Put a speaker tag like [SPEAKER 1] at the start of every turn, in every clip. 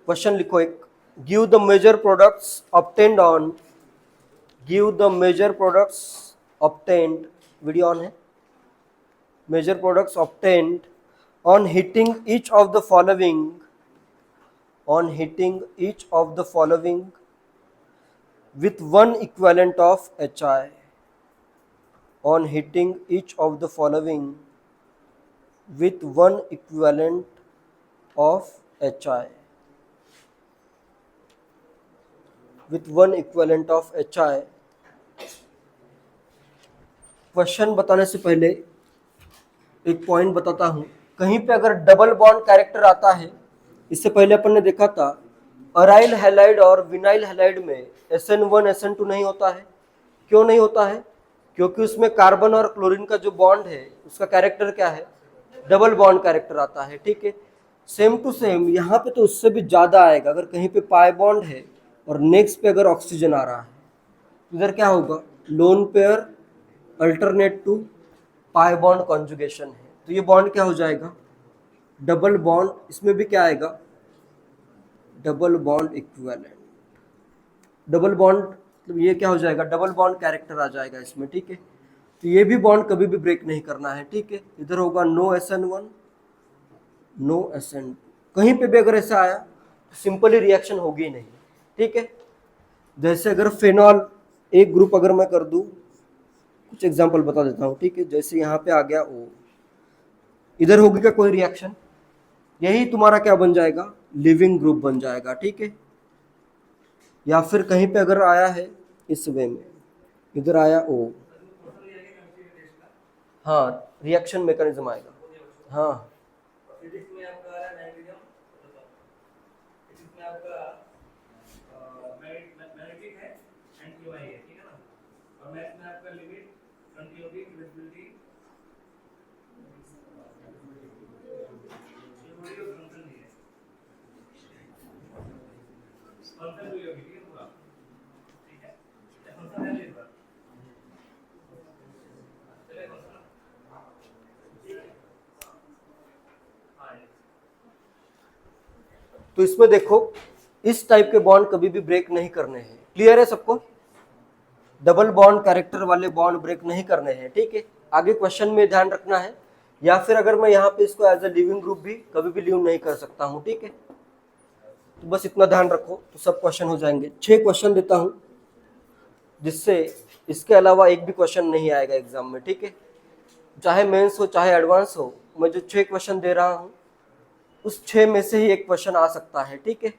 [SPEAKER 1] Question लिखो एक, give the major products obtained on, give the major products obtained, video on है, major products obtained on heating each of the following, on heating each of the following with one equivalent of HI, on heating each of the following with one equivalent of HI, with one equivalent of HI। Question बताने से पहले एक point बताता हूं, कहीं पे अगर double bond character आता है, इससे पहले अपन ने देखा था अराइल हैलाइड और विनाइल हैलाइड में SN1 SN2 नहीं होता है। क्यों नहीं होता है? क्योंकि उसमें कार्बन और क्लोरीन का जो बॉन्ड है उसका कैरेक्टर क्या है, डबल बॉन्ड कैरेक्टर आता है। ठीक है, सेम टू सेम यहाँ पे तो उससे भी ज्यादा आएगा। अगर कहीं पे पाई बॉन्ड है और नेक्स्ट पे अगर ऑक्सीजन आ रहा है, इधर क्या होगा, lone pair alternate to pi bond conjugation है, तो ये बॉन्ड क्या हो जाएगा, डबल बॉन्ड। इसमें भी क्या आएगा, double bond equivalent, double bond मतलब ये क्या हो जाएगा, डबल बॉन्ड कैरेक्टर आ जाएगा इसमें। ठीक है, तो ये भी बॉन्ड कभी भी ब्रेक नहीं करना है। ठीक है, इधर होगा नो SN1 नो SN2, कहीं पे भी अगर ऐसा आया तो सिंपली रिएक्शन होगी ही नहीं। ठीक है, जैसे अगर फेनॉल एक ग्रुप अगर मैं कर दूं, कुछ एग्जांपल बता देता हूं। ठीक है, जैसे यहाँ पे आ गया O, इधर होगी क्या कोई रिएक्शन, यही तुम्हारा क्या बन जाएगा, लिविंग ग्रुप बन जाएगा। ठीक है, या फिर कहीं पे अगर आया है इस वे में, इधर आया O, हाँ रिएक्शन मैकेनिज्म आएगा। हाँ तो इसमें देखो इस टाइप के बॉन्ड कभी भी ब्रेक नहीं करने हैं। क्लियर है सबको, डबल बॉन्ड कैरेक्टर वाले बॉन्ड ब्रेक नहीं करने हैं। ठीक है, आगे क्वेश्चन में ध्यान रखना है, या फिर अगर मैं यहाँ पे इसको एज ए लिविंग ग्रुप भी कभी भी लीव नहीं कर सकता हूँ। ठीक है, तो बस इतना ध्यान रखो तो सब क्वेश्चन हो जाएंगे। 6 क्वेश्चन देता हूँ, जिससे इसके अलावा एक भी क्वेश्चन नहीं आएगा एग्जाम में। ठीक है, चाहे मेंस हो चाहे एडवांस हो, मैं जो 6 क्वेश्चन दे रहा हूँ उस 6 में से ही एक क्वेश्चन आ सकता है। ठीक है,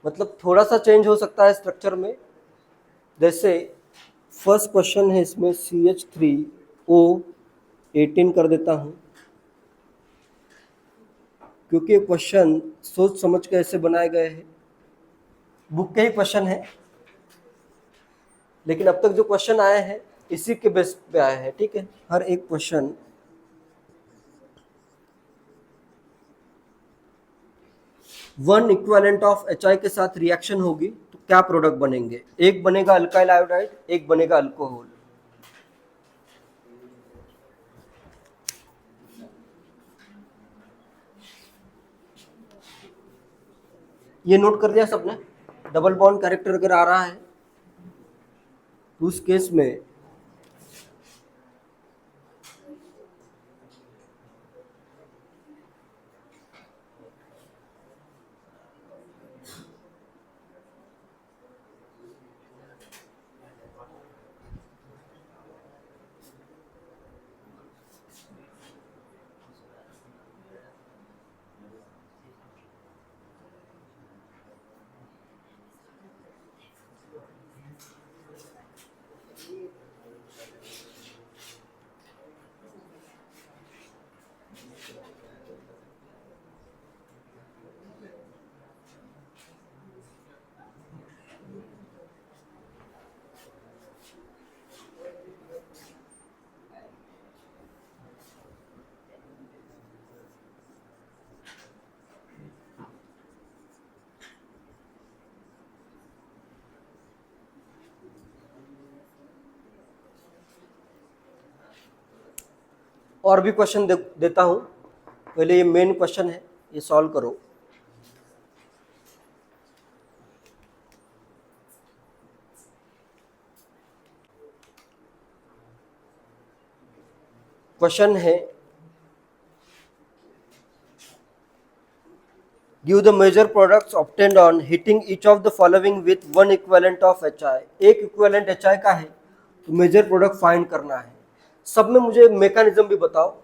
[SPEAKER 1] मतलब थोड़ा सा चेंज हो सकता है स्ट्रक्चर में। जैसे फर्स्ट क्वेश्चन है, इसमें CH3O18 कर देता हूं, क्योंकि क्वेश्चन सोच समझ के ऐसे बनाए गए हैं, बुक के ही क्वेश्चन है, लेकिन अब तक जो क्वेश्चन आए हैं इसी के बेस पे आए हैं। ठीक है, हर एक question one equivalent of HI के साथ रिएक्शन होगी तो क्या प्रोडक्ट बनेंगे, एक बनेगा अल्काइल आयोडाइड, एक बनेगा अल्कोहल। ये नोट कर लिया सबने, डबल बॉन्ड कैरेक्टर अगर आ रहा है तो उस केस में और भी क्वेश्चन देता हूं। पहले ये मेन क्वेश्चन है, ये सॉल्व करो। क्वेश्चन है, give the major products obtained on heating each of the following with one equivalent of HI। एक इक्विवेलेंट HI का है तो मेजर प्रोडक्ट फाइंड करना है। सब में मुझे मैकेनिज्म भी बताओ,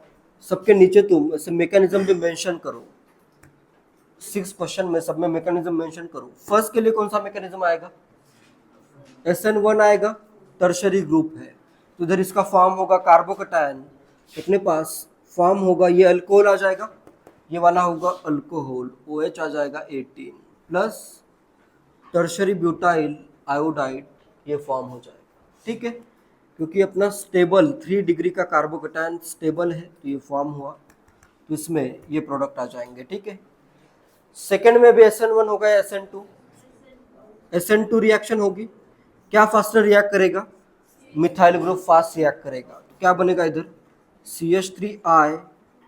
[SPEAKER 1] सबके नीचे तुम ऐसे मैकेनिज्म भी मेंशन करो। 6 क्वेश्चन में सब में मैकेनिज्म मेंशन करो। फर्स्ट के लिए कौन सा मैकेनिज्म आएगा? SN1 आएगा, टर्शरी ग्रुप है तो इधर इसका फॉर्म होगा कार्बोकटायन, अपने पास फॉर्म होगा ये अल्कोहल आ जाएगा, ये वाला होगा अल्कोहल, OH आ जाएगा 18 प्लस टर्शरी ब्यूटाइल आयोडाइड, ये फॉर्म हो जाएगा। ठीक है, क्योंकि अपना स्टेबल 3 डिग्री का कार्बोकटायन स्टेबल है तो ये फॉर्म हुआ, तो इसमें ये प्रोडक्ट आ जाएंगे। ठीक है, सेकेंड में भी SN1 होगा या SN2? SN2 रिएक्शन होगी, क्या फास्टर रिएक्ट करेगा? मिथाइल ग्रुप फास्ट रिएक्ट करेगा, तो क्या बनेगा इधर CH3I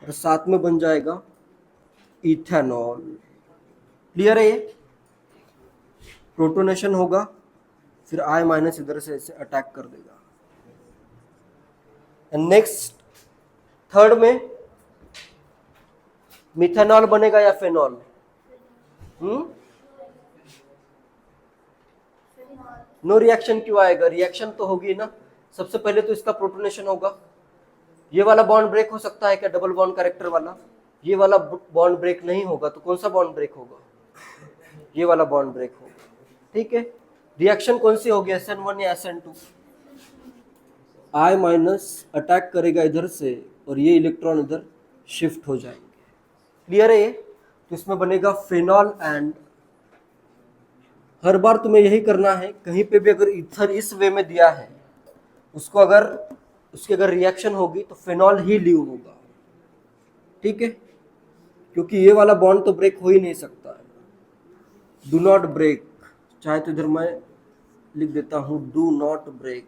[SPEAKER 1] और साथ में बन जाएगा इथेनॉल। क्लियर है? ये प्रोटोनेशन होगा, फिर I माइनस इधर से ऐसे अटैक कर देगा। नेक्स्ट थर्ड में मिथेनॉल बनेगा या फेनॉल? नो रिएक्शन क्यों आएगा? रिएक्शन तो होगी ना। सबसे पहले तो इसका प्रोटोनेशन होगा, ये वाला बॉन्ड ब्रेक हो सकता है क्या? डबल बॉन्ड कैरेक्टर वाला, ये वाला बॉन्ड ब्रेक नहीं होगा तो कौन सा बॉन्ड ब्रेक होगा? ये वाला बॉन्ड ब्रेक होगा। ठीक है, रिएक्शन कौन सी होगी, SN1 या SN2? I माइनस अटैक करेगा इधर से और ये इलेक्ट्रॉन इधर शिफ्ट हो जाएंगे। क्लियर है ये? तो इसमें बनेगा फेनॉल एंड, हर बार तुम्हें यही करना है, कहीं पे भी अगर ईथर इस वे में दिया है उसको अगर उसकी अगर रिएक्शन होगी तो फेनॉल ही लीव होगा। ठीक है, क्योंकि ये वाला बॉन्ड तो ब्रेक हो ही नहीं सकता है। डू नॉट ब्रेक, चाहे तो इधर मैं लिख देता हूं डू नॉट ब्रेक।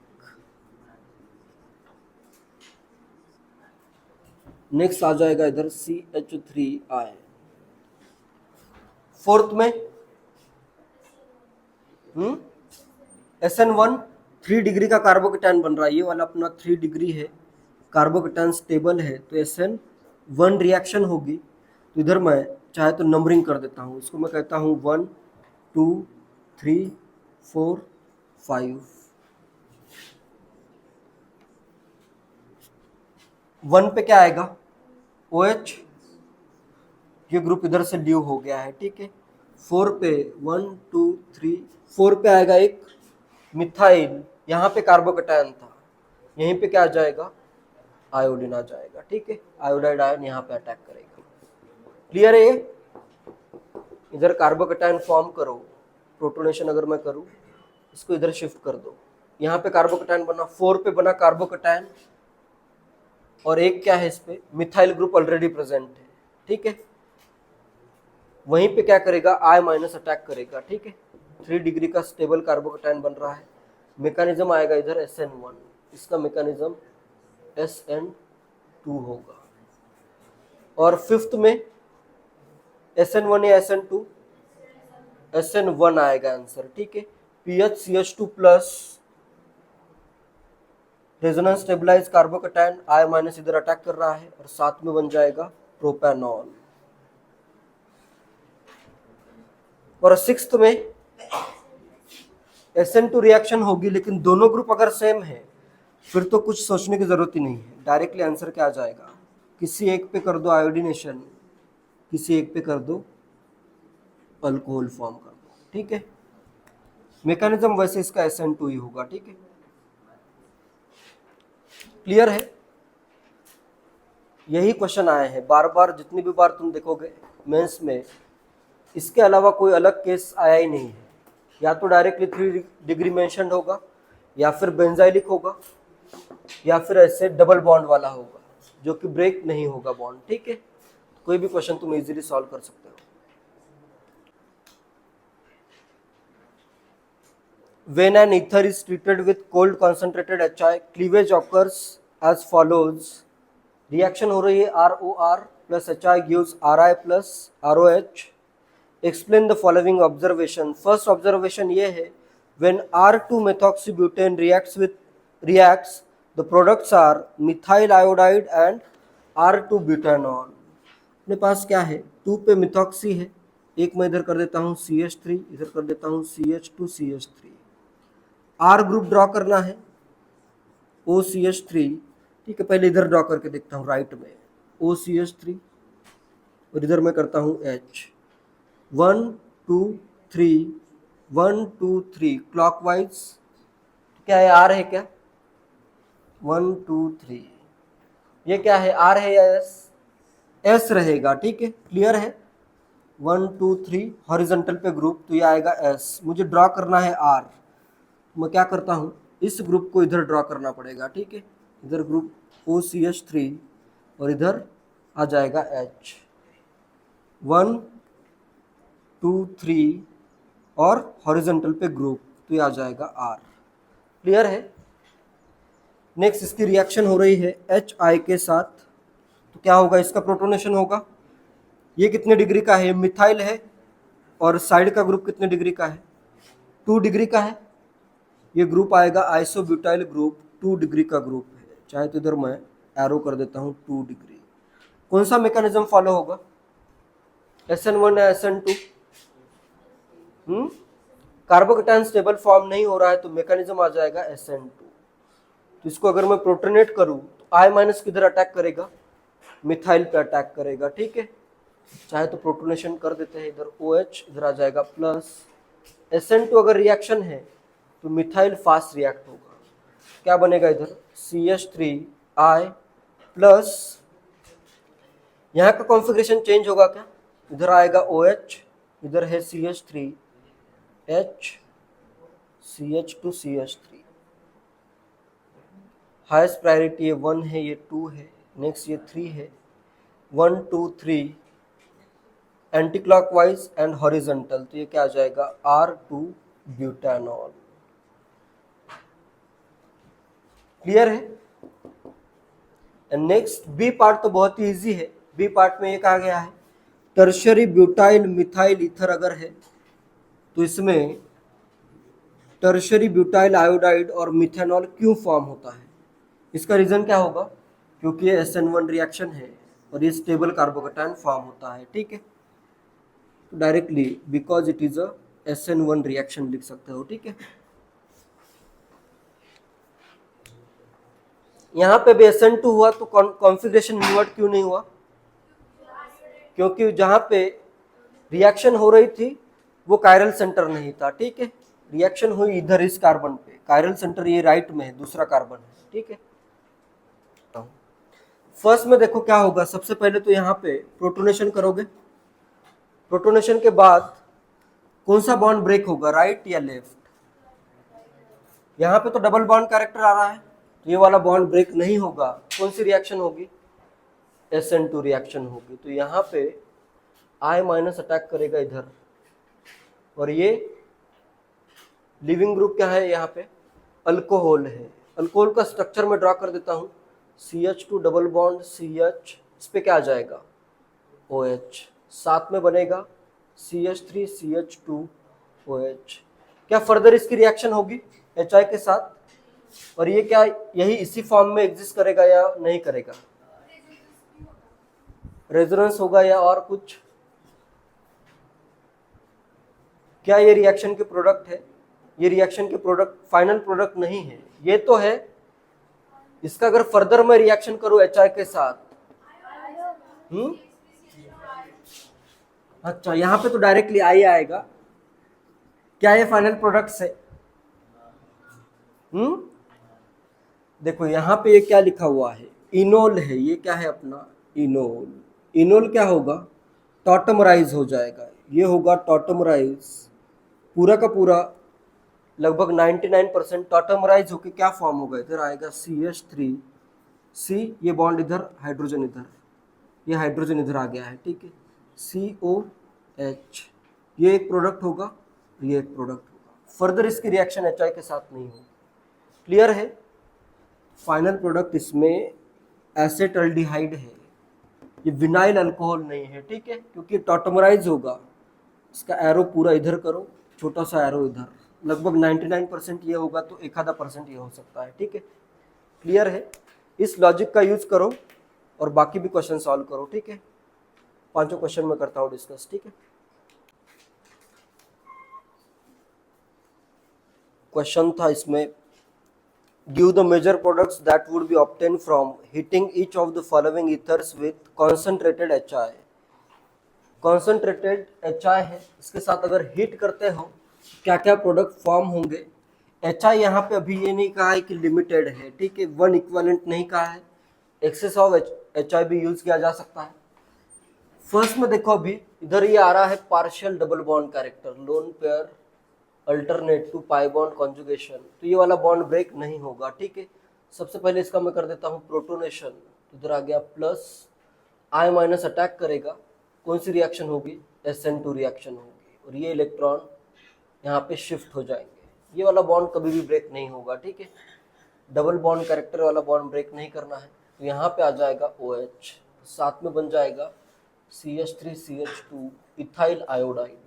[SPEAKER 1] नेक्स्ट आ जाएगा इधर CH3I। फोर्थ में SN1 3 डिग्री का कार्बोकटायन बन रहा है, ये वाला अपना 3 डिग्री है, कार्बोकटायन स्टेबल है तो SN1 रिएक्शन होगी। तो इधर मैं चाहे तो नंबरिंग कर देता हूँ, इसको मैं कहता हूँ 1 2 3 4 5। 1 पे क्या आएगा? OH, ये ग्रुप इधर से लीव हो गया है। ठीक है, 4 पे 1 2 3 4 पे आएगा एक मिथाइल, यहाँ पे कार्बोकटायन था, यहीं पे क्या आ जाएगा? आयोडीन आ जाएगा। ठीक है, आयोडाइड आयन यहाँ पे अटैक करेगा। क्लियर है ये? इधर कार्बोकटायन फॉर्म करो, प्रोटोनेशन अगर मैं करूँ, इसको इधर शिफ्ट कर दो, यहाँ पे कार्बोकटायन बना, 4 पे बना कार्बोकटायन और एक क्या है इस पे मिथाइल ग्रुप ऑलरेडी प्रेजेंट है। ठीक है, वहीं पे क्या करेगा? I माइनस अटैक करेगा। ठीक है, 3 डिग्री का स्टेबल कार्बोकटायन बन रहा है, मैकेनिज्म आएगा इधर SN1, इसका मैकेनिज्म SN2 होगा। और फिफ्थ में SN1 या SN2? SN1 आएगा आंसर। ठीक है, PHCH2 plus resonance stabilize carbocation, I minus इधर अटैक कर रहा है और साथ में बन जाएगा प्रोपेनॉल। और सिक्स्थ में SN2 रिएक्शन होगी, लेकिन दोनों ग्रुप अगर सेम है फिर तो कुछ सोचने की जरूरत ही नहीं है, डायरेक्टली आंसर क्या आ जाएगा? किसी एक पे कर दो आयोडीनेशन, किसी एक पे कर दो अल्कोहल फॉर्म कर दो। ठीक है, मैकेनिज्म वैसे इसका SN2 ही होगा। ठीक है, क्लियर है? यही क्वेश्चन आए हैं बार बार, जितनी भी बार तुम देखोगे मेंस में, इसके अलावा कोई अलग केस आया ही नहीं है। या तो डायरेक्टली 3 डिग्री मेंशन्ड होगा, या फिर बेंजाइलिक होगा, या फिर ऐसे डबल बॉन्ड वाला होगा जो कि ब्रेक नहीं होगा बॉन्ड। ठीक है, कोई भी क्वेश्चन तुम इजीली सॉल्व कर सकते हो। When an ether is treated with cold concentrated HI, cleavage occurs as follows. Reaction हो रही है ROR plus HI gives RI plus ROH. Explain the following observation. First observation ये है, when R2 methoxybutane reacts the products are methyl iodide and R2 butanol. अपने पास क्या है, 2 पे मिथॉक्सी है, एक मैं इधर कर देता हूँ CH3, इधर कर देता हूँ CH2CH3। R ग्रुप ड्रॉ करना है OCH3, ठीक है। पहले इधर ड्रॉ करके देखता हूँ राइट में OCH3, और इधर मैं करता हूँ H। 1 2 3 1 2 3 क्लॉकवाइज। क्या है, R है क्या? 1 2 3, ये क्या है, R है या S? S रहेगा, ठीक है, क्लियर है। 1 2 3 हॉरिजॉन्टल पे ग्रुप, तो ये आएगा S। मुझे ड्रॉ करना है R, मैं क्या करता हूँ, इस ग्रुप को इधर ड्रॉ करना पड़ेगा, ठीक है। इधर ग्रुप OCH3 और इधर आ जाएगा H। 1 2 3 और हॉरिजॉन्टल पे ग्रुप, तो ये आ जाएगा R। क्लियर है। नेक्स्ट इसकी रिएक्शन हो रही है HI के साथ, तो क्या होगा, इसका प्रोटोनेशन होगा। ये कितने डिग्री का है, मिथाइल है, और साइड का ग्रुप कितने डिग्री का है, 2 डिग्री का है। ये ग्रुप आएगा आइसोब्यूटाइल ग्रुप, 2 डिग्री का ग्रुप है। चाहे तो इधर मैं एरो कर देता हूँ 2 डिग्री। कौन सा मैकेनिज्म फॉलो होगा, SN1 या SN2? कार्बोकेटायन स्टेबल फॉर्म नहीं हो रहा है, तो मैकेनिज्म आ जाएगा SN2। तो इसको अगर मैं प्रोटोनेट करूं तो I- किधर अटैक करेगा, मिथाइल पे अटैक करेगा, ठीक है। चाहे तो प्रोटोनेशन कर देते हैं, इधर OH, इधर आ जाएगा प्लस। SN2 अगर रिएक्शन है तो मिथाइल फास्ट रिएक्ट होगा, क्या बनेगा, इधर CH3I प्लस, यहाँ का कॉन्फ़िगरेशन चेंज होगा क्या, इधर आएगा OH, इधर है CH3H CH2CH3। हाईएस्ट प्रायोरिटी ये 1 है, ये 2 है, नेक्स्ट ये 3 है। 1 2 3 एंटी क्लॉकवाइज एंड हॉरिजॉन्टल, तो ये क्या आ जाएगा, R2 ब्यूटानॉल। क्लियर है। एंड नेक्स्ट बी पार्ट तो बहुत ही इजी है। बी पार्ट में ये कहा गया है टर्शरी ब्यूटाइल मिथाइल ईथर अगर है तो इसमें टर्शरी ब्यूटाइल आयोडाइड और मिथेनॉल क्यों फॉर्म होता है। इसका रीजन क्या होगा, क्योंकि ये SN1 रिएक्शन है और ये स्टेबल कार्बोकेटायन फॉर्म होता है, ठीक है। तो directly because it is a SN1 reaction लिख सकते हो, ठीक है। यहाँ पे भी SN2 हुआ तो कॉन्फ़िगरेशन इन्वर्ट क्यों नहीं हुआ, क्योंकि जहाँ पे रिएक्शन हो रही थी वो कायरल सेंटर नहीं था, ठीक है। रिएक्शन हुई इधर इस कार्बन पे, कायरल सेंटर ये राइट में है, दूसरा कार्बन है, ठीक है। फर्स्ट में देखो क्या होगा, सबसे पहले तो यहाँ पे प्रोटोनेशन करोगे, प्रोटोनेशन के बाद कौन सा बॉन्ड ब्रेक होगा, राइट या लेफ्ट। यहाँ पे तो डबल बॉन्ड कैरेक्टर आ रहा है, तो ये वाला बॉन्ड ब्रेक नहीं होगा। कौन सी रिएक्शन होगी, SN2 रिएक्शन होगी। तो यहाँ पे I- अटैक करेगा इधर, और ये लिविंग ग्रुप क्या है, यहाँ पे अल्कोहल है। अल्कोहल का स्ट्रक्चर में ड्रॉ कर देता हूँ, CH2 डबल बॉन्ड CH, इस पे क्या आ जाएगा, OH, साथ में बनेगा CH3 CH2 OH। क्या फर्दर इसकी रिएक्शन होगी HI के साथ, और ये क्या यही इसी फॉर्म में एग्जिस्ट करेगा या नहीं करेगा, रेजोनेंस होगा या और कुछ। क्या ये रिएक्शन के प्रोडक्ट है, ये रिएक्शन के प्रोडक्ट फाइनल प्रोडक्ट नहीं है, ये तो है। इसका अगर फर्दर मैं रिएक्शन करूं HI के साथ, अच्छा यहाँ पे तो डायरेक्टली I आएगा। क्या ये फाइनल प्रोडक्ट्स है, देखो यहाँ पे ये क्या लिखा हुआ है, इनोल है, ये क्या है अपना इनोल। इनोल क्या होगा, टॉटमराइज हो जाएगा, ये होगा टॉटमराइज, पूरा का पूरा लगभग 99% टॉटमराइज होके क्या फॉर्म होगा, इधर आएगा CH3C, ये बॉन्ड इधर, हाइड्रोजन इधर, ये हाइड्रोजन इधर आ गया है, ठीक है, COH, ये एक प्रोडक्ट होगा, ये एक प्रोडक्ट होगा। फर्दर इसकी रिएक्शन HI के साथ नहीं होगी। क्लियर है। फाइनल प्रोडक्ट इसमें एसेटल्डिहाइड है, ये विनाइल अल्कोहल नहीं है, ठीक है, क्योंकि टॉटमराइज होगा। इसका एरो पूरा इधर करो, छोटा सा एरो इधर, लगभग 99% ये होगा, तो 1 आधा % ये हो सकता है, ठीक है। क्लियर है? इस लॉजिक का यूज करो और बाकी भी क्वेश्चन सॉल्व करो, ठीक है? पांचों क्वेश्चन में करता हूँ डिस्कस, ठीक है? क्वेश्चन था इसमें, give the major products that would be obtain from heating each of the following ethers with concentrated HI। Concentrated HI है, इसके साथ अगर हीट करते हो क्या क्या प्रोडक्ट फॉर्म होंगे। HI यहाँ पे अभी ये नहीं कहा है कि लिमिटेड है, ठीक है? वन इक्विवेलेंट नहीं कहा है, एक्सेस ऑफ HI भी यूज किया जा सकता है। फर्स्ट में देखो, अभी इधर ये आ रहा है partial double bond character, lone pair alternate to pi bond conjugation, तो ये वाला बॉन्ड ब्रेक नहीं होगा, ठीक है? सबसे पहले इसका मैं कर देता हूँ प्रोटोनेशन, इधर आ गया प्लस, I माइनस अटैक करेगा, कौन सी रिएक्शन होगी? SN2 रिएक्शन होगी, और ये इलेक्ट्रॉन यहाँ पे शिफ्ट हो जाएंगे। ये वाला बॉन्ड कभी भी ब्रेक नहीं होगा, ठीक है? डबल बॉन्ड कैरेक्टर वाला बॉन्ड ब्रेक नहीं करना है, तो यहाँ पे आ जाएगा OH, साथ में बन जाएगा CH3CH2 इथाइल आयोडाइड।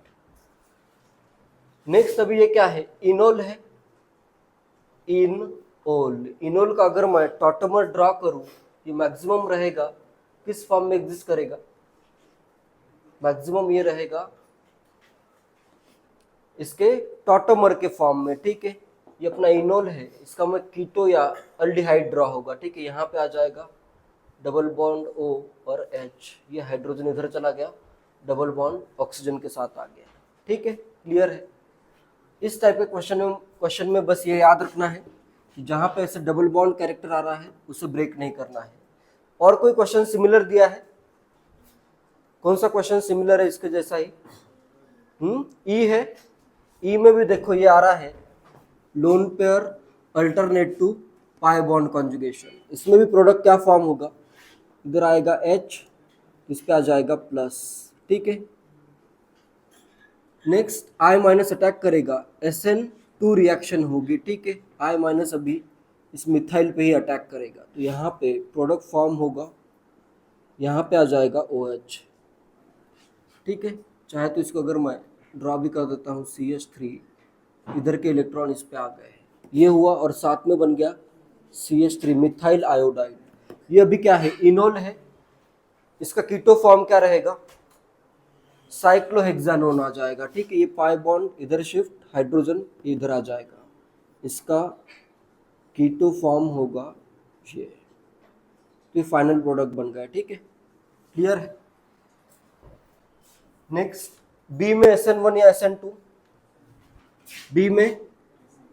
[SPEAKER 1] नेक्स्ट अभी ये क्या है? इनोल है, इनोल। इनोल का अगर मैं टॉटमर ड्रॉ करूं, ये मैक्सिमम रहेगा किस फॉर्म में एग्जिस्ट करेगा? मैक्सिमम ये रहेगा इसके टॉटमर के फॉर्म में, ठीक है? ये अपना इनोल है, इसका मैं कीटो या अल्डिहाइड ड्रॉ होगा, ठीक है? यहाँ पे आ जाएगा डबल बॉन्ड O और H, ये हाइड्रोजन इधर चला गया, डबल बॉन्ड ऑक्सीजन के साथ आ गया, ठीक है? क्लियर है? इस टाइप के क्वेश्चन में बस ये याद रखना है कि जहाँ पे ऐसे डबल बॉन्ड कैरेक्टर आ रहा है उसे ब्रेक नहीं करना है। और कोई क्वेश्चन सिमिलर दिया है? कौन सा क्वेश्चन सिमिलर है इसके जैसा ही? ई है, ई में भी देखो ये आ रहा है lone pair alternate to pi bond conjugation, इसमें भी प्रोडक्ट क्या फॉर्म होगा? इधर आएगा H, इस पे आ जाएगा प्लस, ठीक है? नेक्स्ट I माइनस अटैक करेगा, SN2 रिएक्शन होगी, ठीक है? I माइनस अभी इस मिथाइल पे ही अटैक करेगा, तो यहाँ पे प्रोडक्ट फॉर्म होगा, यहाँ पे आ जाएगा OH, ठीक है? चाहे तो इसको अगर मैं ड्रॉ भी कर देता हूँ CH3, इधर के इलेक्ट्रॉन इस पे आ गए, ये हुआ, और साथ में बन गया CH3 मिथाइल आयोडाइड। ये अभी क्या है? इनोल है, इसका कीटो फॉर्म क्या रहेगा? साइक्लोहेक्सानोन आ जाएगा, ठीक है? ये पाई बॉन्ड इधर शिफ्ट, हाइड्रोजन इधर आ जाएगा, इसका कीटो फॉर्म होगा ये, तो ये फाइनल प्रोडक्ट बन गया, ठीक है? क्लियर है? नेक्स्ट बी में SN1 या SN2, बी में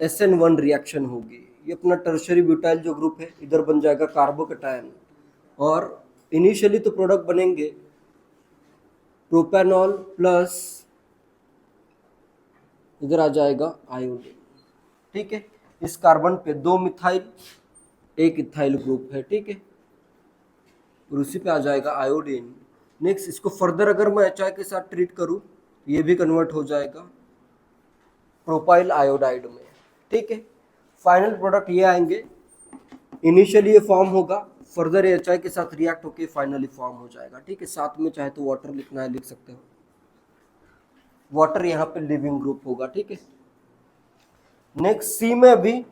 [SPEAKER 1] SN1 रिएक्शन होगी, ये अपना टर्शरी ब्यूटाइल जो ग्रुप है, इधर बन जाएगा कार्बोकेटायन, और इनिशियली तो प्रोडक्ट बनेंगे प्रोपेनॉल प्लस इधर आ जाएगा आयोडीन, ठीक है? इस कार्बन पे 2 मिथाइल 1 इथाइल ग्रुप है, ठीक है? और उसी पे आ जाएगा आयोडीन। नेक्स्ट इसको फर्दर अगर मैं HI के साथ ट्रीट करूं, ये भी कन्वर्ट हो जाएगा प्रोपाइल आयोडाइड में, ठीक है? फाइनल प्रोडक्ट ये आएंगे, इनिशियली ये फॉर्म होगा, फर्दर ये HI के साथ रिएक्ट होके फाइनली फॉर्म हो जाएगा, ठीक है? साथ में चाहे तो वाटर लिखना है लिख सकते हो, वाटर यहाँ पे लिविंग ग्रुप होगा, ठीक है? नेक्स्ट सी में अभी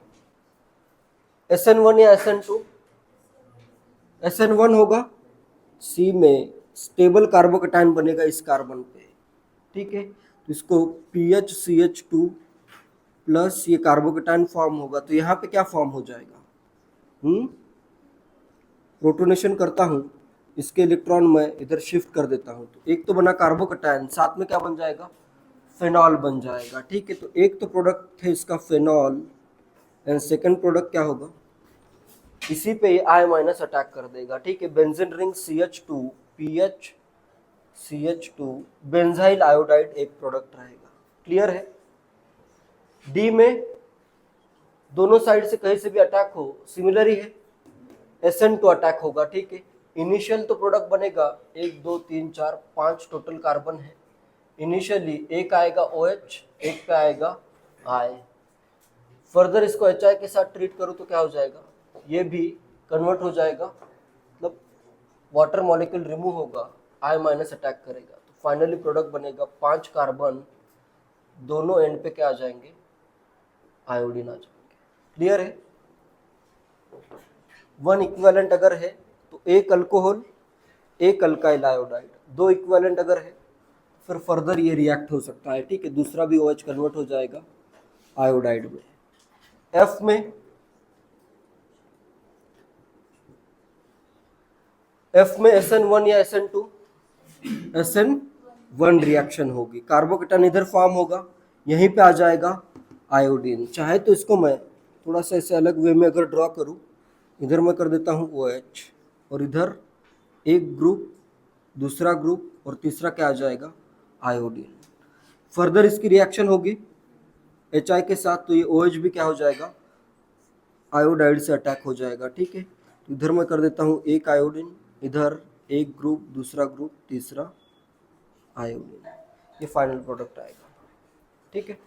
[SPEAKER 1] SN1 या SN2, SN1 होगा, सी में स्टेबल कार्बोकेटायन बनेगा इस कार्बन पे, ठीक है? तो इसको PHCH2 प्लस ये कार्बोकेटायन फॉर्म होगा, तो यहाँ पे क्या फॉर्म हो जाएगा? प्रोटोनेशन करता हूँ, इसके इलेक्ट्रॉन मैं इधर शिफ्ट कर देता हूँ, तो एक तो बना कार्बोकेटायन, साथ में क्या बन जाएगा? फेनॉल बन जाएगा, ठीक है? तो एक तो प्रोडक्ट है इसका फेनॉल, एंड सेकंड प्रोडक्ट क्या होगा? इसी पे I माइनस अटैक कर देगा, ठीक है? Benzene ring CH2 PHCH2 benzyl iodide एक प्रोडक्ट रहेगा, क्लियर है? डी में दोनों साइड से कहीं से भी अटैक हो, सिमिलर ही है, SN2 अटैक होगा, ठीक है? इनिशियल तो प्रोडक्ट बनेगा 1 2 3 4 5 टोटल कार्बन है, इनिशियली एक आएगा OH, एक पे आएगा I, फर्दर इसको HI के साथ ट्रीट करूँ तो क्या हो जाएगा? ये भी कन्वर्ट हो जाएगा, मतलब वाटर मॉलिक्यूल रिमूव होगा, I माइनस अटैक करेगा, तो फाइनली प्रोडक्ट बनेगा 5 कार्बन, दोनों एंड पे क्या आ जाएंगे? आयोडीन आ जाएंगे, क्लियर है? वन इक्विवेलेंट अगर है तो एक अल्कोहल एक अल्काइल आयोडाइड, दो इक्विवेलेंट अगर है फिर फर्दर ये रिएक्ट हो सकता है, ठीक है, दूसरा भी OH कन्वर्ट हो जाएगा आयोडाइड में। एफ में SN1 या SN2, SN1 रिएक्शन होगी, कार्बोकेटाइन इधर फॉर्म होगा, यहीं पे आ जाएगा आयोडीन। चाहे तो इसको मैं थोड़ा सा ऐसे अलग वे में अगर ड्रॉ करूं, इधर मैं कर देता हूं OH और इधर एक ग्रुप, दूसरा ग्रुप और तीसरा क्या आ जाएगा आयोडीन। फर्दर इसकी रिएक्शन होगी HI के साथ, तो ये OH भी क्या हो जाएगा आयोडाइड से अटैक हो जाएगा, ठीक है। तो इधर मैं कर देता हूँ एक आयोडीन, इधर एक ग्रुप, दूसरा ग्रुप, तीसरा आयोडीन, ये फाइनल प्रोडक्ट आएगा, ठीक है।